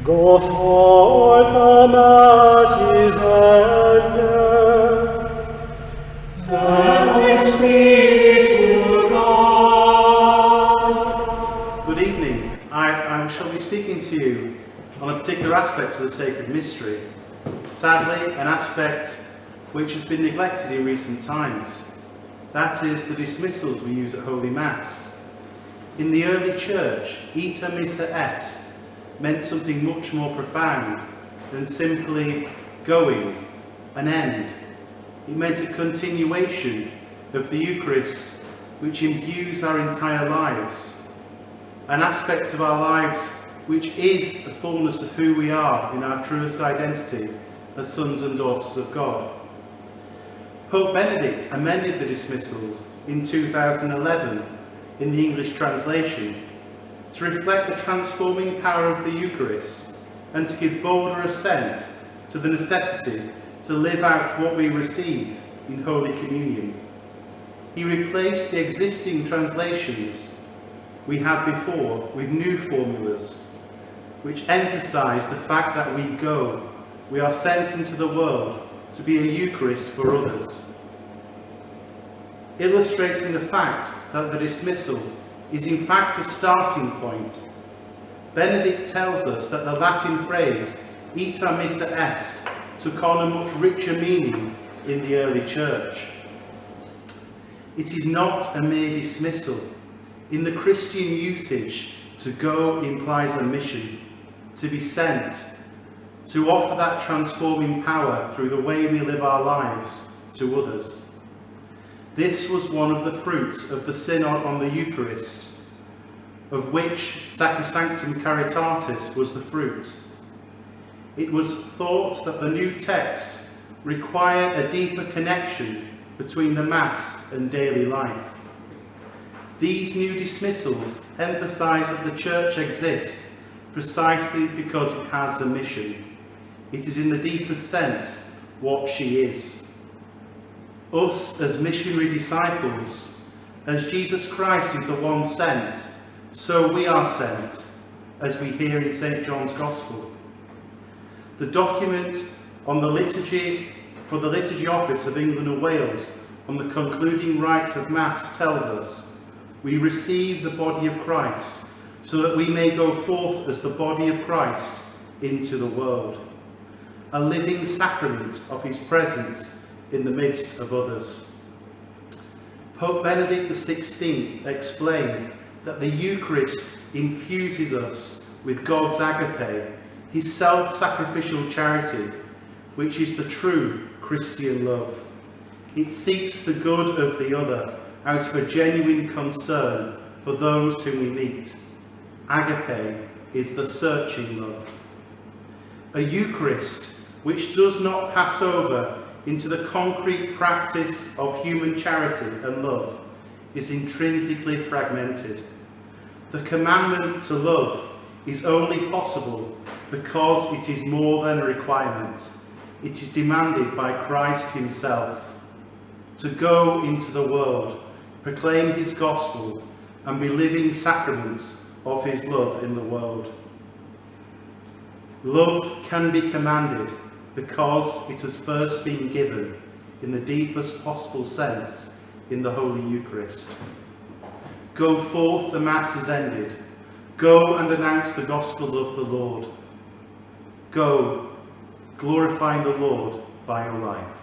Go forth, the Mass is ended. Thanks be to God. Good evening. I shall be speaking to you on a particular aspect of the sacred mystery. Sadly, an aspect which has been neglected in recent times. That is the dismissals we use at Holy Mass. In the early church, Ite Missa Est meant something much more profound than simply going, an end. It meant a continuation of the Eucharist which imbues our entire lives, an aspect of our lives which is the fullness of who we are in our truest identity as sons and daughters of God. Pope Benedict amended the dismissals in 2011 in the English translation to reflect the transforming power of the Eucharist and to give bolder assent to the necessity to live out what we receive in Holy Communion. He replaced the existing translations we had before with new formulas, which emphasise the fact that we go, we are sent into the world to be a Eucharist for others. Illustrating the fact that the dismissal is in fact a starting point, Benedict tells us that the Latin phrase Ite Missa Est took on a much richer meaning in the early church. It is not a mere dismissal. In the Christian usage, to go implies a mission, to be sent, to offer that transforming power through the way we live our lives to others. This was one of the fruits of the Synod on the Eucharist, of which Sacrosanctum Caritatis was the fruit. It was thought that the new text required a deeper connection between the Mass and daily life. These new dismissals emphasise that the Church exists precisely because it has a mission. It is in the deepest sense what she is. Us as missionary disciples, as Jesus Christ is the one sent, so we are sent, as we hear in St. John's Gospel. The document on the liturgy for the Liturgy Office of England and Wales on the concluding rites of Mass tells us, we receive the body of Christ so that we may go forth as the body of Christ into the world, a living sacrament of his presence in the midst of others. Pope Benedict XVI explained that the Eucharist infuses us with God's agape, his self-sacrificial charity, which is the true Christian love. It seeks the good of the other out of a genuine concern for those whom we meet. Agape is the searching love. A Eucharist which does not pass over into the concrete practice of human charity and love is intrinsically fragmented. The commandment to love is only possible because it is more than a requirement. It is demanded by Christ himself. To go into the world, proclaim his gospel, and be living sacraments of his love in the world. Love can be commanded because it has first been given in the deepest possible sense in the Holy Eucharist. Go forth, the Mass is ended. Go and announce the gospel of the Lord. Go, glorifying the Lord by your life.